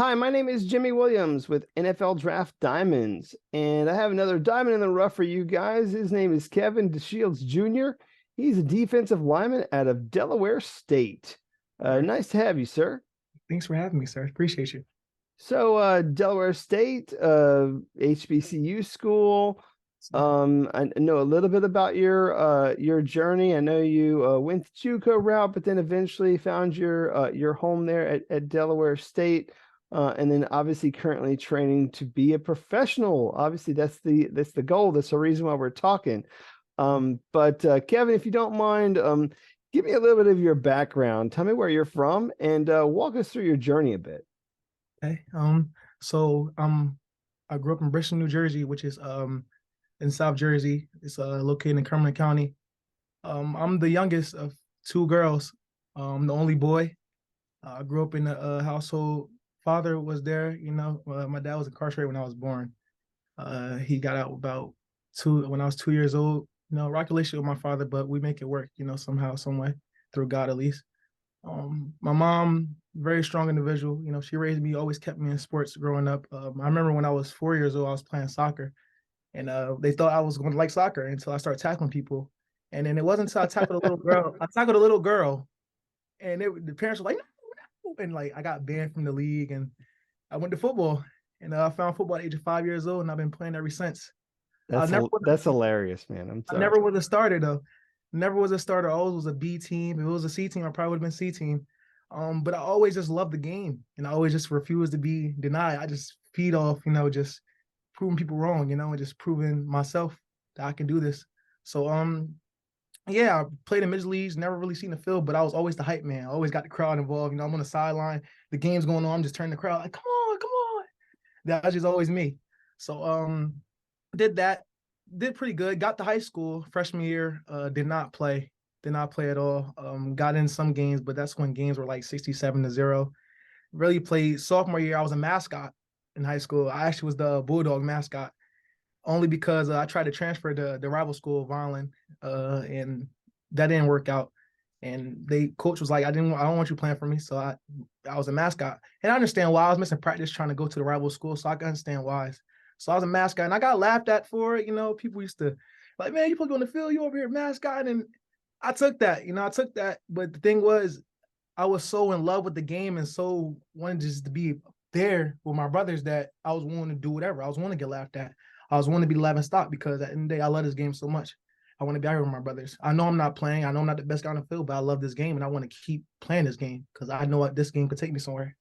Hi, my name is Jimmy Williams with NFL Draft Diamonds, and I have another diamond in the rough for you guys. His name is Kevin DeShields Jr. He's a defensive lineman out of Delaware State. All right. Nice to have you, sir. Thanks for having me, sir. Appreciate you. So, Delaware State, HBCU school. I know a little bit about your journey. I know you went the JUCO route, but then eventually found your home there at Delaware State, and then obviously currently training to be a professional. Obviously, that's the goal. That's the reason why we're talking. But Kevin, if you don't mind, give me a little bit of your background. Tell me where you're from, and walk us through your journey a bit. Okay. So I grew up in Bristol, New Jersey, which is in South Jersey. It's located in Cumberland County. I'm the youngest of two girls. The only boy. I grew up in a household. Father was there. My dad was incarcerated when I was born. He got out when I was 2 years old. Rocky relationship with my father, but we make it work. Somehow, some way, through God at least. My mom, very strong individual. She raised me, always kept me in sports growing up. I remember when I was 4 years old, I was playing soccer, and they thought I was going to like soccer until I started tackling people. And then it wasn't until I tackled a little girl. I tackled a little girl, and the parents were like, "No, no," and like I got banned from the league, and I went to football, and I found football at the age of 5 years old, and I've been playing ever since. That's hilarious, man. I'm I sorry. never was a starter though. Never was a starter. I always was a B team. If it was a C team, I probably would have been C team. But I always just loved the game, and I always just refused to be denied. I just feed off, just proving people wrong, and just proving myself that I can do this. So, yeah, I played in major leagues, never really seen the field, but I was always the hype man. I always got the crowd involved. I'm on the sideline, the game's going on, I'm just turning the crowd like, come on, come on. That was just always me. So, did that, did pretty good. Got to high school freshman year, did not play at all. Got in some games, but that's when games were like 67-0. Really played sophomore year. I was a mascot in high school. I actually was the Bulldog mascot, only because I tried to transfer to the rival school, Vineland, and that didn't work out. And coach was like, I don't want you playing for me. So I was a mascot. And I understand why. I was missing practice trying to go to the rival school, so I can understand why. So I was a mascot, and I got laughed at for it. People used to like, man, you supposed to go on the field, you over here mascot. And I took that, But the thing was, I was so in love with the game and so wanted just to be there with my brothers that I was willing to do whatever. I was willing to get laughed at. I was willing to be laughing stock because at the end of the day, I love this game so much. I want to be out here with my brothers. I know I'm not playing. I know I'm not the best guy on the field, but I love this game and I want to keep playing this game because I know this game could take me somewhere.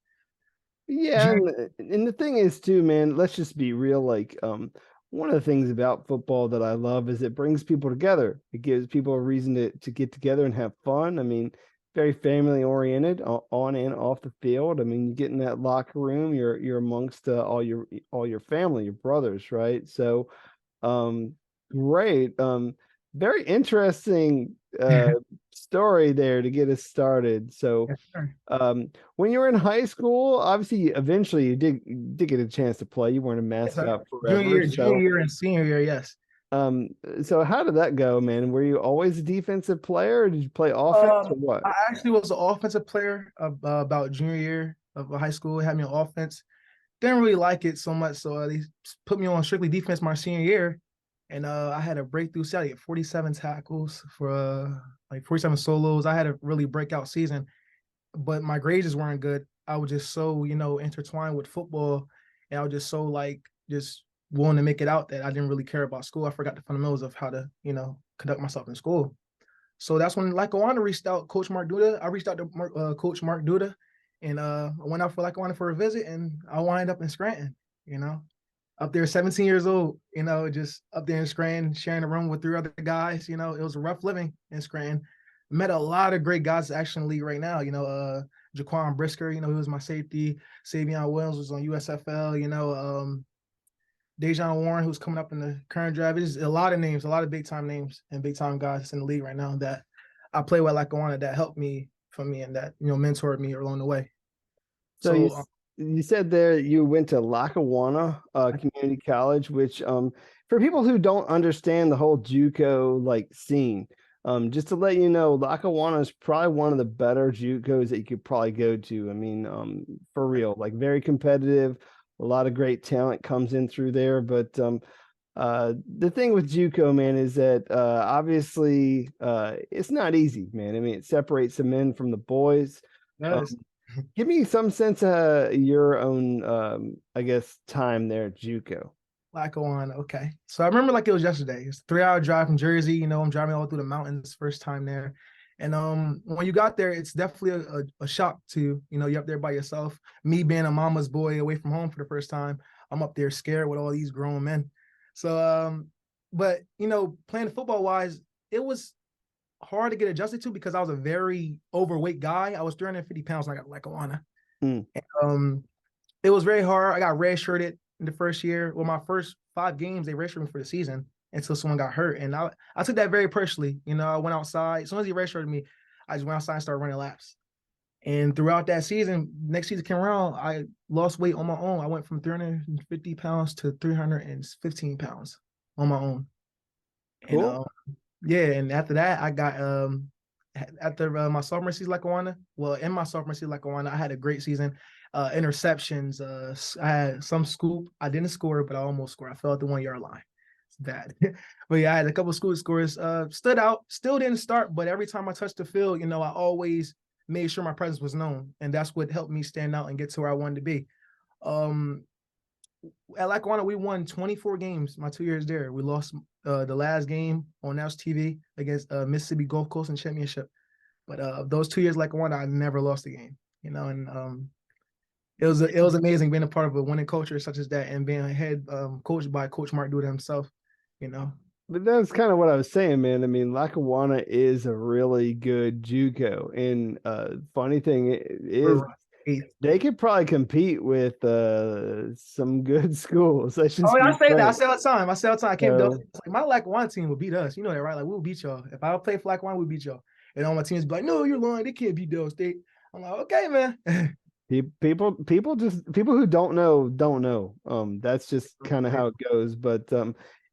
Yeah, and the thing is too, man, let's just be real. Like, one of the things about football that I love is it brings people together. It gives people a reason to get together and have fun. I mean, very family oriented on and off the field. I mean, you get in that locker room, you're amongst all your family, your brothers, right? So, great. Very interesting story there to get us started. So, Yes, sir. when you were in high school, obviously, eventually you did get a chance to play. You weren't a Yes, sir. mascot forever. Junior year and senior year, yes. So how did that go, man? Were you always a defensive player, or did you play offense, or what? I actually was an offensive player about junior year of high school. They had me on offense. Didn't really like it so much, so they put me on strictly defense my senior year, and I had a breakthrough season. I had 47 tackles for like 47 solos. I had a really breakout season, but my grades just weren't good. I was just so intertwined with football, and I was just so just wanting to make it out that I didn't really care about school. I forgot the fundamentals of how to conduct myself in school. So that's when Lackawanna reached out, Coach Mark Duda. I reached out to Coach Mark Duda, and I went out for Lackawanna for a visit, and I wind up in Scranton, up there 17 years old, just up there in Scranton, sharing a room with three other guys. It was a rough living in Scranton. Met a lot of great guys actually in the league right now. Jaquan Brisker, he was my safety. Savion Williams was on USFL, Dejan Warren, who's coming up in the current draft. There's a lot of names, a lot of big time names and big time guys in the league right now that I play with Lackawanna that helped me and that mentored me along the way. So you said there you went to Lackawanna Community College, which for people who don't understand the whole JUCO like scene, Just to let you know, Lackawanna is probably one of the better JUCOs that you could probably go to. I mean, for real, like very competitive. A lot of great talent comes in through there. But the thing with JUCO, man, is that obviously it's not easy, man. I mean, it separates the men from the boys. Um, Yes. give me some sense of your own, I guess, time there at JUCO. Lackawanna. Okay. So I remember like it was yesterday. It's a 3 hour drive from Jersey. You know, I'm driving all through the mountains first time there. And when you got there, it's definitely a shock to you. You know, you're up there by yourself. Me being a mama's boy away from home for the first time, I'm up there scared with all these grown men. So but you know, playing football wise, it was hard to get adjusted to because I was a very overweight guy. I was 350 pounds when I got Lackawanna. Mm. Um, it was very hard. I got redshirted in the first year. Well, my first 5 games, they redshirted me for the season until someone got hurt. And I took that very personally. You know, I went outside. As soon as he redshirted me, I just went outside and started running laps. And throughout that season, next season came around, I lost weight on my own. I went from 350 pounds to 315 pounds on my own. And Cool. yeah, and after that, I got after my sophomore season Lackawanna. Well, in my sophomore season Lackawanna, I had a great season. Interceptions. I had some scoop. I didn't score, but I almost scored. I fell at the 1 yard line. It's bad. But yeah, I had a couple of scoop scores. Stood out. Still didn't start, but every time I touched the field, you know, I always made sure my presence was known, and that's what helped me stand out and get to where I wanted to be. Um, at Lackawanna, we won 24 games my 2 years there. We lost the last game on national TV against Mississippi Gulf Coast in championship. But those 2 years Lackawanna, I never lost a game. You know, and it was amazing being a part of a winning culture such as that and being head coached by Coach Mark Duda himself. You know, But that's kind of what I was saying, man. I mean, Lackawanna is a really good JUCO, and funny thing is we're eighth. they could probably compete with some good schools. Let's Oh, just yeah, be I say that. I frank. say all the time. I say all the time. I came to So like my Lackawanna team would beat us. You know that, right? Like we'll beat y'all. If I play for Lackawanna, we'll beat y'all. And all my teams be like, "No, you're lying. They can't beat Delaware State." I'm like, "Okay, man." people who don't know don't know. That's just kind of how it goes. But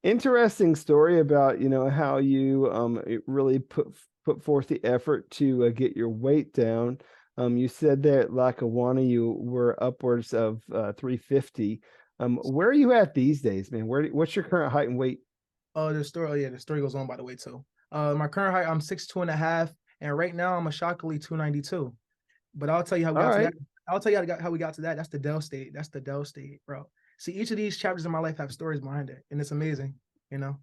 interesting story about how you it really put forth the effort to get your weight down. You said that at Lackawanna you were upwards of 350. Where are you at these days, man? What's your current height and weight? The story. Oh, yeah, the story goes on by the way too. My current height, I'm 6'2.5", and right now I'm a shockingly 292. But I'll tell you how we All got to right. that. I'll tell you how we got to that. That's the Dell State. That's the Dell State, bro. See, each of these chapters in my life have stories behind it, and it's amazing, you know.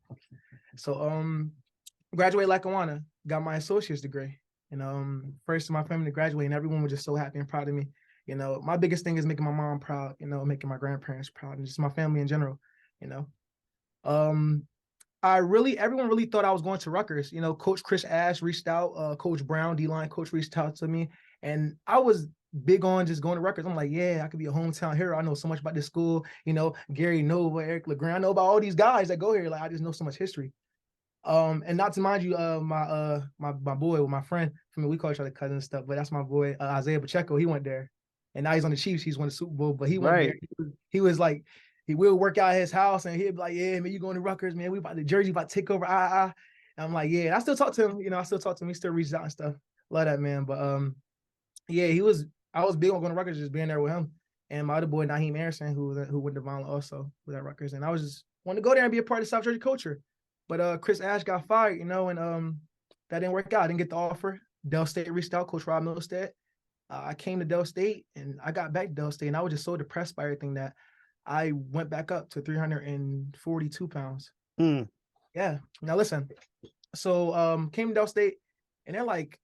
So, graduated Lackawanna, got my associate's degree, and first in my family to graduate, and everyone was just so happy and proud of me. You know, my biggest thing is making my mom proud, you know, making my grandparents proud, and just my family in general, you know. Um, everyone really thought I was going to Rutgers. You know, Coach Chris Ash reached out, Coach Brown, D-line coach reached out to me, and I was big on just going to Rutgers. I'm like, yeah, I could be a hometown hero. I know so much about this school. You know, Gary Nova, Eric LeGrand. I know about all these guys that go here. Like, I just know so much history. And not to mind you, my boy, well, my friend, I mean, we call each other cousins and stuff, but that's my boy, Isaiah Pacheco. He went there, and now he's on the Chiefs. He's won the Super Bowl, but he went there. Right. He was like, he will work out at his house, and he'd be like, "Yeah, man, you going to Rutgers, man? We about the Jersey about to take over." And I'm like, "Yeah." And I still talk to him. You know, I still talk to him. He still reaches out and stuff. Love that man. But yeah, he was. I was big on going to Rutgers, just being there with him, and my other boy Naheem Anderson, who went to Violent also with at Rutgers, and I was just wanted to go there and be a part of South Jersey culture. But Chris Ash got fired, you know, and that didn't work out. I didn't get the offer. Dell State reached out, Coach Rob Milstead. I came to Dell State, and I got back to Dell State, and I was just so depressed by everything that I went back up to 342 pounds. Mm. Yeah. Now listen. So came to Dell State, and they're like,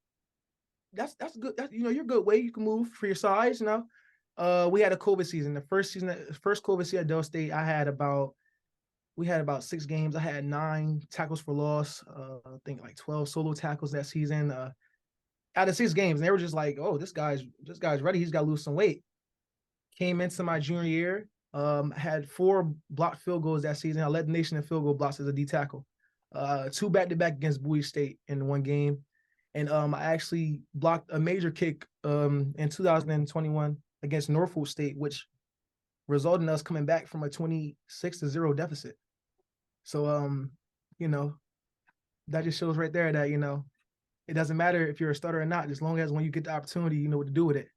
that's good. You know, you're a good weight. You can move for your size, you know. We had a COVID season. The first COVID season at Dell State, we had about 6 games. I had 9 tackles for loss. I think like 12 solo tackles that season. Out of 6 games, and they were just like, "Oh, this guy's ready. He's got to lose some weight." Came into my junior year, had 4 blocked field goals that season. I led the nation in field goal blocks as a D tackle. 2 back-to-back against Bowie State in one game, and I actually blocked a major kick in 2021 against Norfolk State, which resulted in us coming back from a 26-0 deficit. So you know, that just shows right there that, it doesn't matter if you're a starter or not, as long as when you get the opportunity, you know what to do with it.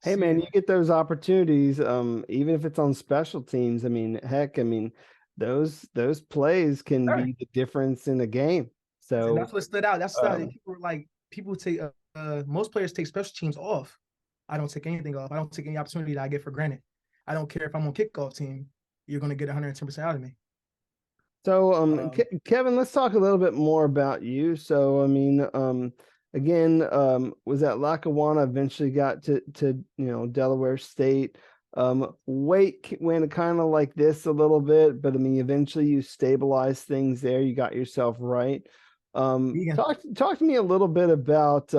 Hey man, Seeing you get those opportunities, even if it's on special teams. I mean, heck, I mean, those plays can Sure. be the difference in a game. And So, that's what stood out. That's not um, people were like people take most players take special teams off. I don't take anything off. I don't take any opportunity that I get for granted. I don't care if I'm on kickoff team. You're gonna get 110% out of me. Kevin, let's talk a little bit more about you. So, I mean, again, was at Lackawanna, eventually got to Delaware State. Weight went kind of like this a little bit, but I mean, eventually you stabilized things there. You got yourself right. Vegan. Talk to me a little bit about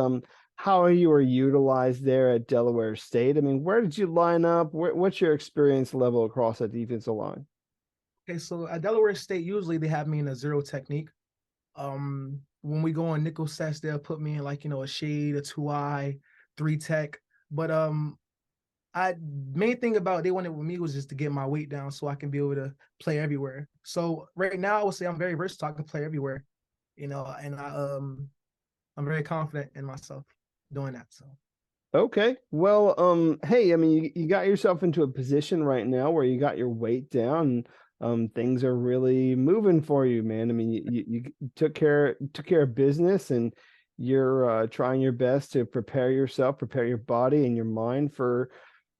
how you were utilized there at Delaware State. I mean, where did you line up? What's your experience level across that defensive line? Okay, so at Delaware State, usually they have me in a zero technique. When we go on nickel sets, they'll put me in like a shade, a 2-eye, 3 tech. But I main thing about they wanted with me was just to get my weight down so I can be able to play everywhere. So right now I would say I'm very versatile. I can play everywhere, and I'm very confident in myself doing that. So Okay. Well, hey, I mean, you got yourself into a position right now where you got your weight down. Things are really moving for you, man. I mean, you took care of business, and you're trying your best to prepare yourself, prepare your body and your mind for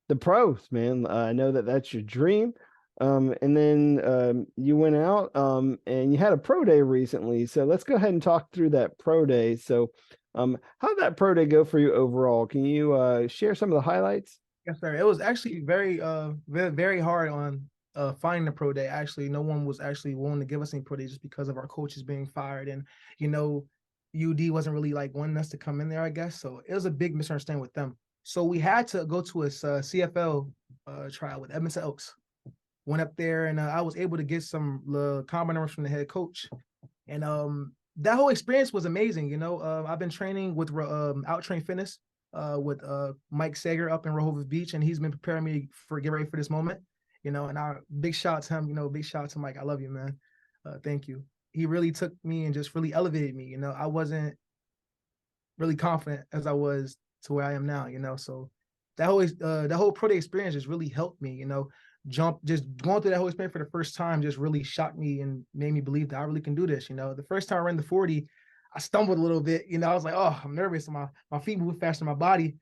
the pros, man. I know that that's your dream. And then you went out and you had a pro day recently. So let's go ahead and talk through that pro day. So how did that pro day go for you overall? Can you share some of the highlights? yes, sir. It was actually very hard on finding the pro day. Actually, no one was actually willing to give us any pro day just because of our coaches being fired, and you know, UD wasn't really like wanting us to come in there, I guess. So it was a big misunderstanding with them. So we had to go to a CFL trial with Edmonton Oaks. Went up there and I was able to get some combo numbers from the head coach, and that whole experience was amazing. I've been training with Out Train Fitness with Mike Sager up in Rehoboth Beach, and he's been preparing me for get ready for this moment. And I big shout out to him. Big shout out to Mike. I love you, man. Thank you. He really took me and just really elevated me. I wasn't really confident as I was to where I am now. So that whole pro day experience just really helped me. Just going through that whole experience for the first time just really shocked me and made me believe that I really can do this. The first time I ran the 40, I stumbled a little bit. I was like, oh, I'm nervous. My feet move faster than my body.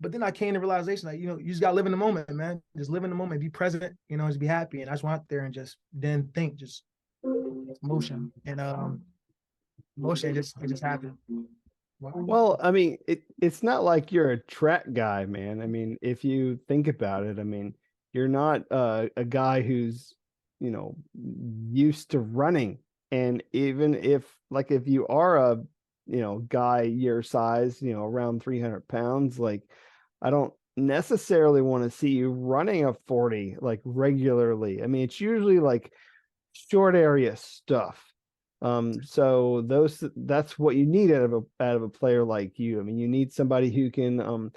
But then I came to realization that, you just gotta live in the moment, man. Just live in the moment, be present, just be happy. And I just went out there and just didn't think, just motion. And motion it just happened. Well, I mean, it's not like you're a track guy, man. I mean, if you think about it, I mean, you're not a guy who's, you know, used to running. And even if you are a, guy your size, around 300 pounds, like, I don't necessarily want to see you running a 40 like regularly. I mean, it's usually like short area stuff. So that's what you need out of a player like you. I mean, you need somebody who can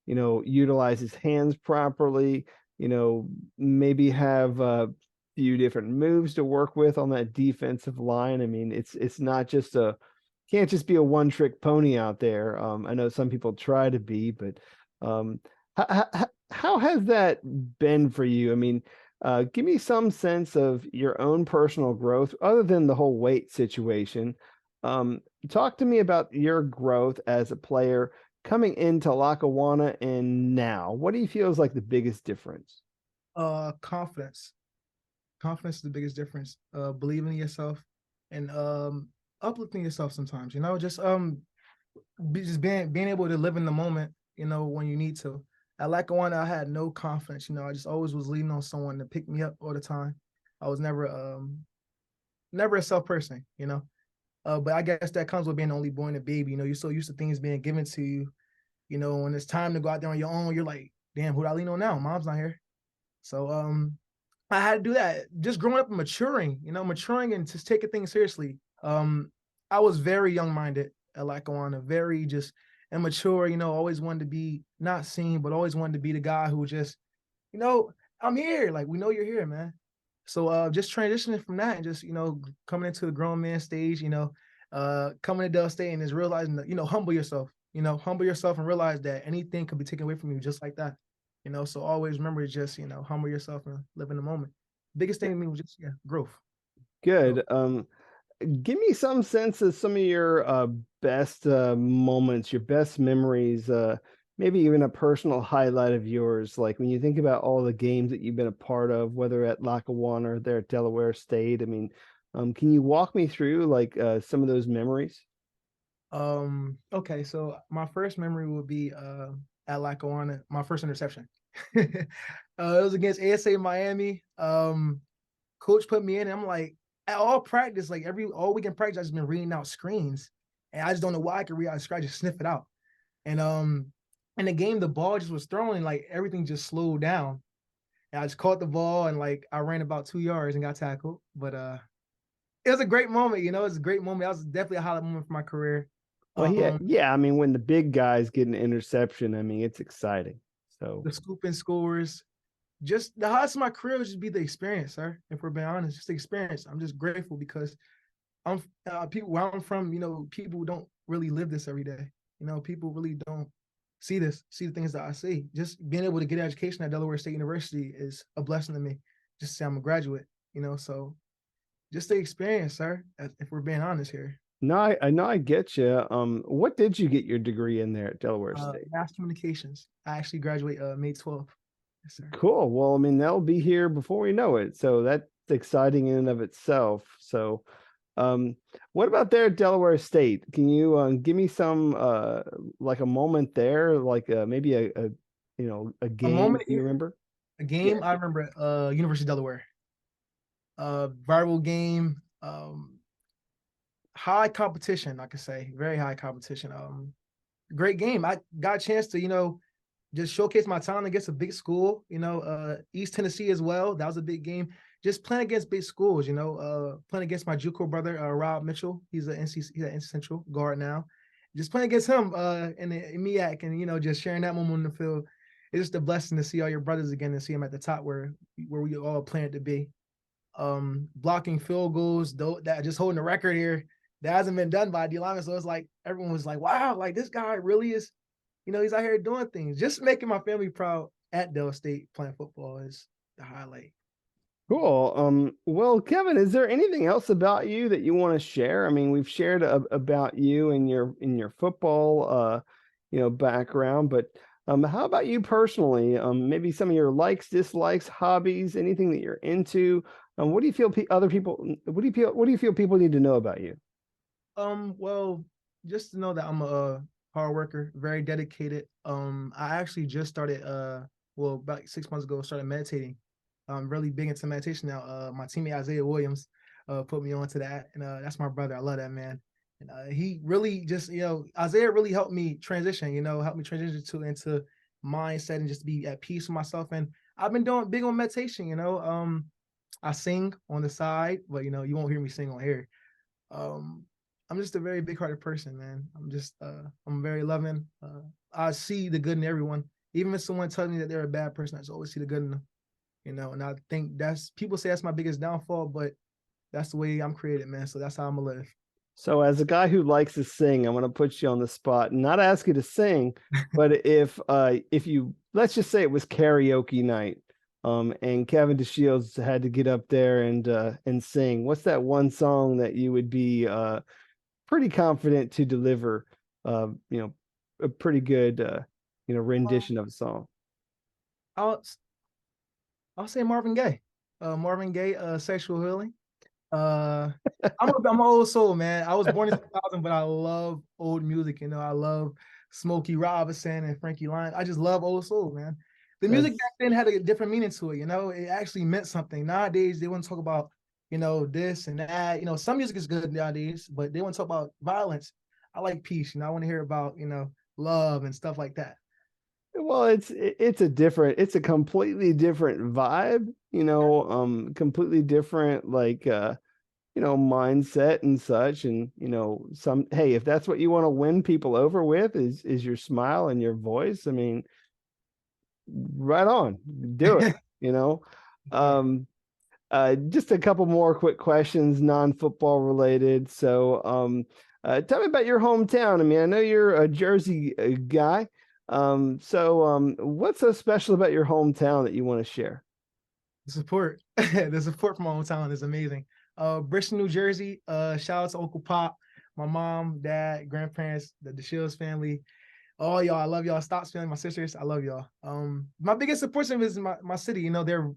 utilize his hands properly, maybe have a few different moves to work with on that defensive line. I mean, it's not just can't just be a one trick pony out there. I know some people try to be, but how has that been for you? I mean, give me some sense of your own personal growth, other than the whole weight situation. Talk to me about your growth as a player coming into Lackawanna and now. What do you feel is like the biggest difference? Confidence. Confidence is the biggest difference. Believing in yourself and uplifting yourself sometimes. Just being able to live in the moment. When you need to. At Lackawanna, I had no confidence. I just always was leaning on someone to pick me up all the time. I was never a self person. But I guess that comes with being the only boy and a baby. You're so used to things being given to you. When it's time to go out there on your own, you're like, damn, who do I lean on now? Mom's not here. So I had to do that. Just growing up and maturing and just taking things seriously. I was very young-minded at Lackawanna, very just immature, always wanted to be not seen, but always wanted to be the guy who just, I'm here. Like, we know you're here, man. So just transitioning from that and just, coming into the grown man stage, coming to Dell State and just realizing that, humble yourself and realize that anything could be taken away from you just like that. So always remember to just, humble yourself and live in the moment. Biggest thing to me was just, growth. Good. Give me some sense of some of your best moments, your best memories, maybe even a personal highlight of yours. Like when you think about all the games that you've been a part of, whether at Lackawanna or there at Delaware State. I mean, can you walk me through like some of those memories? Okay, so my first memory would be at Lackawanna, my first interception. It was against ASA Miami. Coach put me in, and I'm like, at all practice, like all weekend practice, I just been reading out screens, and I just don't know why I could read out a screen. I just sniff it out. And in the game, the ball just was throwing, like everything just slowed down. And I just caught the ball and like I ran about 2 yards and got tackled. But it was a great moment, It was a great moment. That was definitely a highlight moment for my career. Well, yeah, Um, yeah. I mean, when the big guys get an interception, I mean, it's exciting. So, the scooping scores, just the highlights of my career would just be the experience, sir. If we're being honest, just the experience. I'm just grateful because I'm people where I'm from, people don't really live this every day. People really don't see the things that I see. Just being able to get an education at Delaware State University is a blessing to me. Just to say I'm a graduate, so just the experience, sir. If we're being honest here. no, I know I get you. What did you get your degree in there at Delaware State? Mass communications. I actually graduate May 12th. Yes, sir. Cool. Well, I mean, that'll be here before we know it. So that's exciting in and of itself. So, um, what about there at Delaware State? Can you give me some like a moment there, like maybe a A game moment you here, remember? a Yeah. game I remember University of Delaware. Viral game, high competition, I could say, very high competition. Great game. I got a chance to, just showcase my talent against a big school, East Tennessee as well. That was a big game. Just playing against big schools, playing against my JUCO brother, Rob Mitchell. He's an NC Central guard now. Just playing against him in the MEAC and, just sharing that moment in the field. It's just a blessing to see all your brothers again and see them at the top where we all planned to be. Blocking field goals, that just holding the record here. That hasn't been done by D lineman. So it's like everyone was like, wow, like this guy really is, he's out here doing things. Just making my family proud at Dell State playing football is the highlight. Cool. Well, Kevin, is there anything else about you that you want to share? I mean, we've shared about you and your football background, but how about you personally? Maybe some of your likes, dislikes, hobbies, anything that you're into. What do you feel other people what do you feel people need to know about you? Well, just to know that I'm a hard worker, very dedicated. I actually just started about 6 months ago, started meditating. I'm really big into meditation now. My teammate Isaiah Williams put me onto that, and that's my brother. I love that man. And he really just, Isaiah really helped me transition. Helped me transition into mindset and just be at peace with myself. And I've been doing big on meditation. I sing on the side, but you won't hear me sing on here. Um, I'm just a very big-hearted person, man. I'm very loving. I see the good in everyone. Even if someone tells me that they're a bad person, I just always see the good in them. And I think people say that's my biggest downfall, but that's the way I'm created, man. So that's how I'm gonna live. So as a guy who likes to sing, I'm going to put you on the spot and not ask you to sing, but if you let's just say it was karaoke night, and Kevin DeShields had to get up there and sing, what's that one song that you would be pretty confident to deliver a pretty good rendition of a song? I'll I'll say Marvin Gaye. Marvin Gaye, Sexual Healing. Uh, I'm an old soul, man. I was born in 2000, but I love old music. I love Smokey Robinson and Frankie Lyons. I just love old soul, man. The music That's back then had a different meaning to it. It actually meant something. Nowadays, they want to talk about, this and that. Some music is good nowadays, but they want to talk about violence. I like peace. I want to hear about, love and stuff like that. Well, it's a completely different vibe, completely different like mindset and such. And hey, if that's what you want to win people over with is your smile and your voice, I mean, right on, do it, you know. Um Just a couple more quick questions, non-football related. So, tell me about your hometown. I mean, I know you're a Jersey guy. What's so special about your hometown that you want to share? The support, the support from my hometown is amazing. Bristol, New Jersey. Shout out to Uncle Pop, my mom, dad, grandparents, the DeShields family. All y'all, I love y'all. Stop's family, my sisters, I love y'all. My biggest support system is my city. You know, they're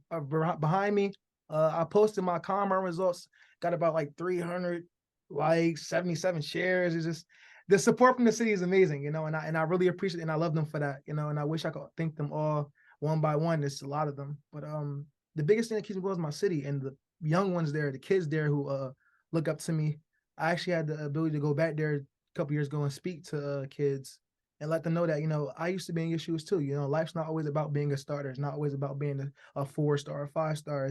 behind me. I posted my combine results, got about like 300 likes, 77 shares. It's just the support from the city is amazing, you know, and I really appreciate it and I love them for that, you know, and I wish I could thank them all one by one. There's a lot of them, but the biggest thing that keeps me going is my city and the young ones there, the kids there who look up to me. I actually had the ability to go back there a couple years ago and speak to kids and let them know that, you know, I used to be in your shoes too. You know, life's not always about being a starter. It's not always about being a 4-star, a 5-star.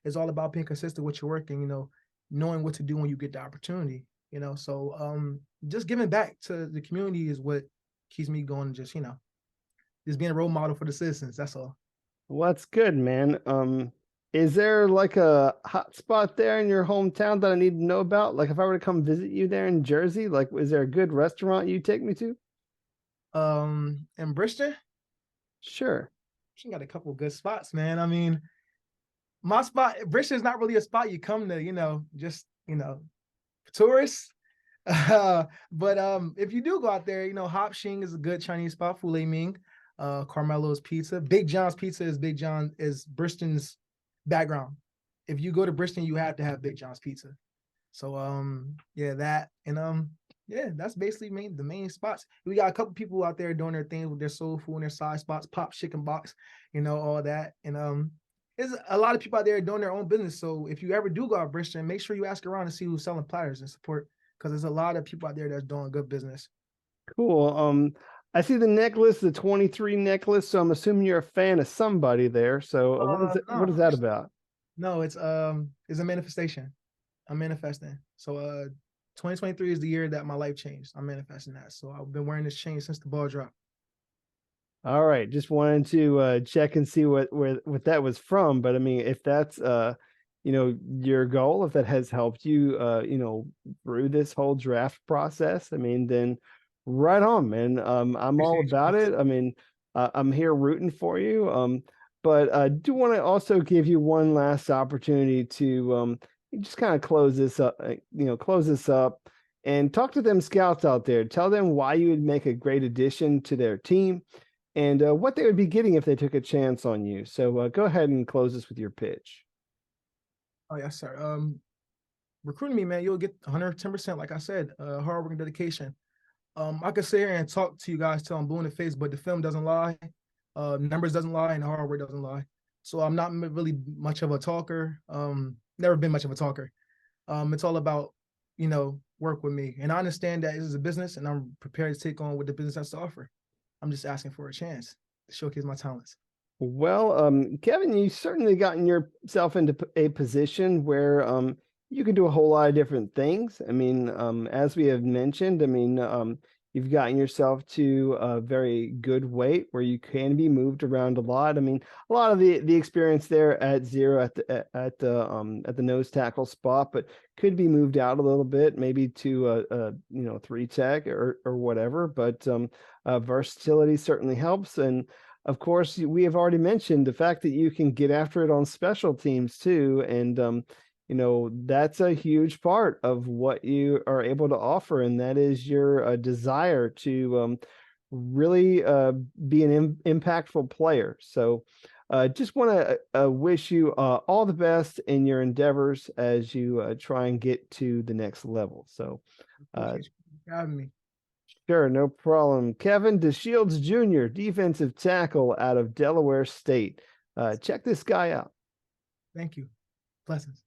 It's all about being consistent with your work and, you know, knowing what to do when you get the opportunity, you know. So just giving back to the community is what keeps me going, just, you know, just being a role model for the citizens. That's all. Well, that's good, man. Is there like a hot spot there in your hometown that I need to know about? Like if I were to come visit you there in Jersey, like is there a good restaurant you take me to? In Bristol, Sure. she got a couple of good spots, man. I mean, my spot, Bristol is not really a spot you come to, you know, just, you know, tourists. But if you do go out there, you know, Hop Shing is a good Chinese spot. Filet Ming, Carmelo's Pizza, Big John's Pizza is Bristol's background. If you go to Bristol, you have to have Big John's Pizza. So yeah, that and yeah, that's basically the main spots. We got a couple people out there doing their things with their soul food and their side spots, Pop Chicken Box, you know, all that. And there's a lot of people out there doing their own business. So if you ever do go out Bristol, make sure you ask around and see who's selling platters and support, because there's a lot of people out there that's doing good business. Cool. I see the necklace, the 23 necklace, so I'm assuming you're a fan of somebody there. So what is No, that about? no, it's a manifestation. I'm manifesting. So 2023 is the year that my life changed. I'm manifesting that. So I've been wearing this chain since the ball dropped. All right, just wanted to check and see what that was from. But I mean, if that's your goal, if that has helped you through this whole draft process, I mean, then right on, man. I'm all Appreciate about you. it. I mean, I'm here rooting for you. But I do want to also give you one last opportunity to just kind of close this up, close this up and talk to them scouts out there. Tell them why you would make a great addition to their team and what they would be getting if they took a chance on you. So go ahead and close this with your pitch. Oh yes, sir. Recruiting me, man, you'll get 110%. Like I said, hard work and dedication. I could sit here and talk to you guys till I'm blue in the face, but the film doesn't lie, numbers doesn't lie, and the hard work doesn't lie. So I'm not really much of a talker. Never been much of a talker. It's all about, you know, work with me, and I understand that this is a business, and I'm prepared to take on what the business has to offer. I'm just asking for a chance to showcase my talents. Well, Kevin, you certainly gotten yourself into a position where you can do a whole lot of different things. I mean, as we have mentioned, I mean, you've gotten yourself to a very good weight where you can be moved around a lot. I mean, a lot of the experience there at zero at the nose tackle spot, but could be moved out a little bit, maybe to a 3 tech or whatever. But versatility certainly helps. And of course, we have already mentioned the fact that you can get after it on special teams too. And, that's a huge part of what you are able to offer. And that is your desire to really be an impactful player. So just want to wish you all the best in your endeavors as you try and get to the next level. So Appreciate you for having me. sure, no problem. Kevin DeShields Jr., defensive tackle out of Delaware State. Check this guy out. Thank you. Blessings.